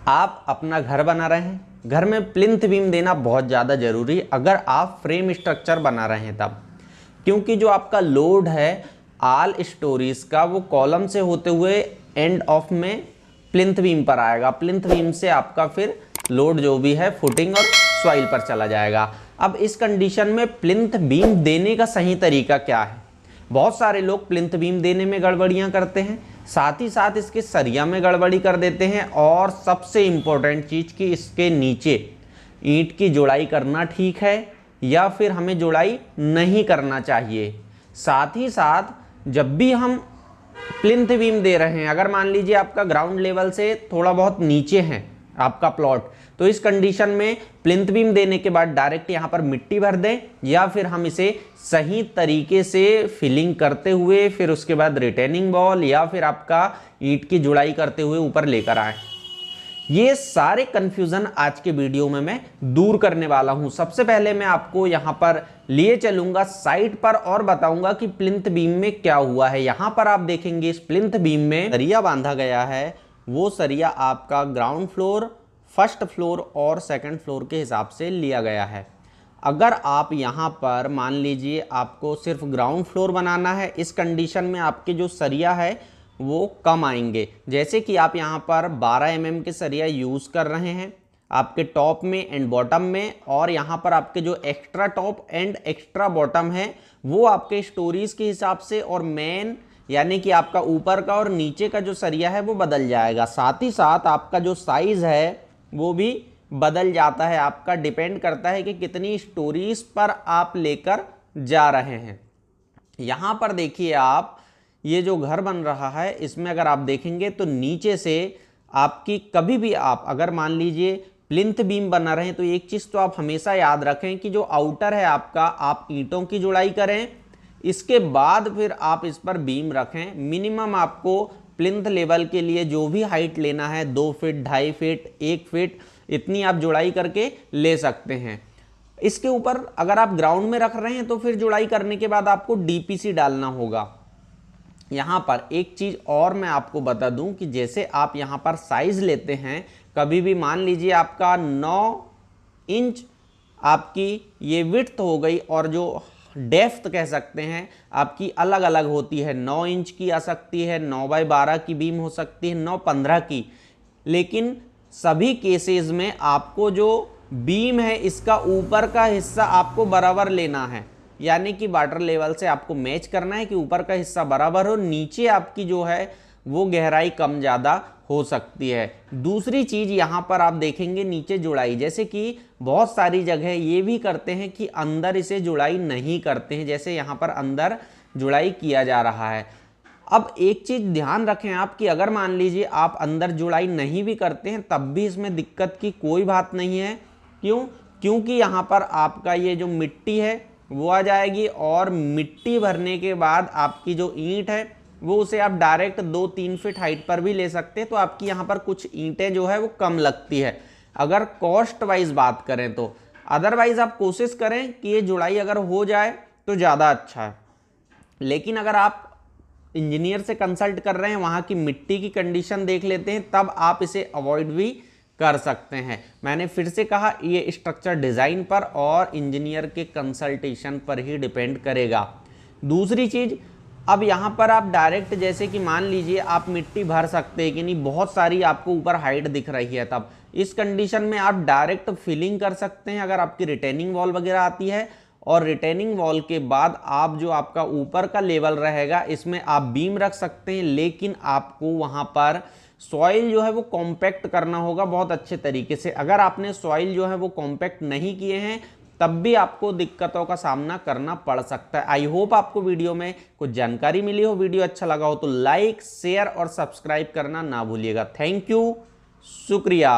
आप अपना घर बना रहे हैं, घर में प्लिंथ बीम देना बहुत ज़्यादा ज़रूरी है अगर आप फ्रेम स्ट्रक्चर बना रहे हैं तब, क्योंकि जो आपका लोड है ऑल स्टोरीज का वो कॉलम से होते हुए एंड ऑफ में प्लिंथ बीम पर आएगा। प्लिंथ बीम से आपका फिर लोड जो भी है फुटिंग और सॉइल पर चला जाएगा। अब इस कंडीशन में प्लिंथ बीम देने का सही तरीका क्या है? बहुत सारे लोग प्लिंथ बीम देने में गड़बड़ियां करते हैं, साथ ही साथ इसके सरिया में गड़बड़ी कर देते हैं, और सबसे इम्पोर्टेंट चीज़ कि इसके नीचे ईंट की जोड़ाई करना ठीक है या फिर हमें जोड़ाई नहीं करना चाहिए। साथ ही साथ जब भी हम प्लिंथ बीम दे रहे हैं, अगर मान लीजिए आपका ग्राउंड लेवल से थोड़ा बहुत नीचे है आपका प्लॉट, तो इस कंडीशन में प्लिंथ बीम देने के बाद डायरेक्ट यहाँ पर मिट्टी भर दें या फिर हम इसे सही तरीके से फिलिंग करते हुए फिर उसके बाद रिटेनिंग वॉल या फिर आपका ईंट की जुड़ाई करते हुए ऊपर लेकर आए। ये सारे कंफ्यूजन आज के वीडियो में मैं दूर करने वाला हूं। सबसे पहले मैं आपको यहां पर लिए चलूंगा साइट पर और बताऊंगा कि प्लिंथ बीम में क्या हुआ है। यहां पर आप देखेंगे इस प्लिंथ बीम में सरिया बांधा गया है, वो सरिया आपका ग्राउंड फ्लोर, फर्स्ट फ्लोर और सेकंड फ्लोर के हिसाब से लिया गया है। अगर आप यहाँ पर मान लीजिए आपको सिर्फ ग्राउंड फ्लोर बनाना है, इस कंडीशन में आपके जो सरिया है वो कम आएंगे। जैसे कि आप यहाँ पर 12 mm के सरिया यूज़ कर रहे हैं आपके टॉप में एंड बॉटम में, और यहाँ पर आपके जो extra top and extra bottom है वो आपके स्टोरीज के हिसाब से और मेन यानी कि आपका ऊपर का और नीचे का जो सरिया है वो बदल जाएगा। साथ ही साथ आपका जो साइज़ है वो भी बदल जाता है, आपका डिपेंड करता है कि कितनी स्टोरीज पर आप लेकर जा रहे हैं। यहाँ पर देखिए आप, ये जो घर बन रहा है इसमें अगर आप देखेंगे तो नीचे से आपकी कभी भी आप अगर मान लीजिए प्लिंथ बीम बना रहे हैं तो एक चीज़ तो आप हमेशा याद रखें कि जो आउटर है आपका, आप ईंटों की जुड़ाई करें, इसके बाद फिर आप इस पर बीम रखें। मिनिमम आपको प्लिंथ लेवल के लिए जो भी हाइट लेना है 2 फीट, 2.5 फीट, 1 फीट, इतनी आप जुड़ाई करके ले सकते हैं। इसके ऊपर अगर आप ग्राउंड में रख रहे हैं तो फिर जुड़ाई करने के बाद आपको डीपीसी डालना होगा। यहाँ पर एक चीज़ और मैं आपको बता दूं कि जैसे आप यहाँ पर साइज लेते हैं, कभी भी मान लीजिए आपका 9 इंच आपकी ये विड्थ हो गई और जो डेप्थ कह सकते हैं आपकी अलग अलग होती है। 9 इंच की आ सकती है, 9x12 की बीम हो सकती है, 9x15 की। लेकिन सभी केसेस में आपको जो बीम है इसका ऊपर का हिस्सा आपको बराबर लेना है, यानी कि वाटर लेवल से आपको मैच करना है कि ऊपर का हिस्सा बराबर हो, नीचे आपकी जो है वो गहराई कम ज़्यादा हो सकती है। दूसरी चीज़ यहाँ पर आप देखेंगे नीचे जुड़ाई, जैसे कि बहुत सारी जगह ये भी करते हैं कि अंदर इसे जुड़ाई नहीं करते हैं, जैसे यहाँ पर अंदर जुड़ाई किया जा रहा है। अब एक चीज़ ध्यान रखें आप कि अगर मान लीजिए आप अंदर जुड़ाई नहीं भी करते हैं तब भी इसमें दिक्कत की कोई बात नहीं है। क्यों? क्योंकि यहाँ पर आपका ये जो मिट्टी है वो आ जाएगी और मिट्टी भरने के बाद आपकी जो ईंट है वो उसे आप डायरेक्ट 2-3 फीट हाइट पर भी ले सकते हैं, तो आपकी यहाँ पर कुछ ईंटें जो है वो कम लगती है अगर कॉस्ट वाइज बात करें तो। अदरवाइज आप कोशिश करें कि ये जुड़ाई अगर हो जाए तो ज़्यादा अच्छा है। लेकिन अगर आप इंजीनियर से कंसल्ट कर रहे हैं, वहाँ की मिट्टी की कंडीशन देख लेते हैं, तब आप इसे अवॉइड भी कर सकते हैं। मैंने फिर से कहा ये स्ट्रक्चर डिज़ाइन पर और इंजीनियर के कंसल्टेशन पर ही डिपेंड करेगा। दूसरी चीज़, अब यहाँ पर आप डायरेक्ट जैसे कि मान लीजिए आप मिट्टी भर सकते हैं कि नहीं, बहुत सारी आपको ऊपर हाइट दिख रही है, तब इस कंडीशन में आप डायरेक्ट फिलिंग कर सकते हैं अगर आपकी रिटेनिंग वॉल वगैरह आती है। और रिटेनिंग वॉल के बाद आप जो आपका ऊपर का लेवल रहेगा इसमें आप बीम रख सकते हैं, लेकिन आपको वहाँ पर सॉइल जो है वो कॉम्पैक्ट करना होगा बहुत अच्छे तरीके से। अगर आपने सॉइल जो है वो कॉम्पैक्ट नहीं किए हैं तब भी आपको दिक्कतों का सामना करना पड़ सकता है। आई होप आपको वीडियो में कुछ जानकारी मिली हो। वीडियो अच्छा लगा हो तो लाइक, शेयर और सब्सक्राइब करना ना भूलिएगा। थैंक यू, शुक्रिया।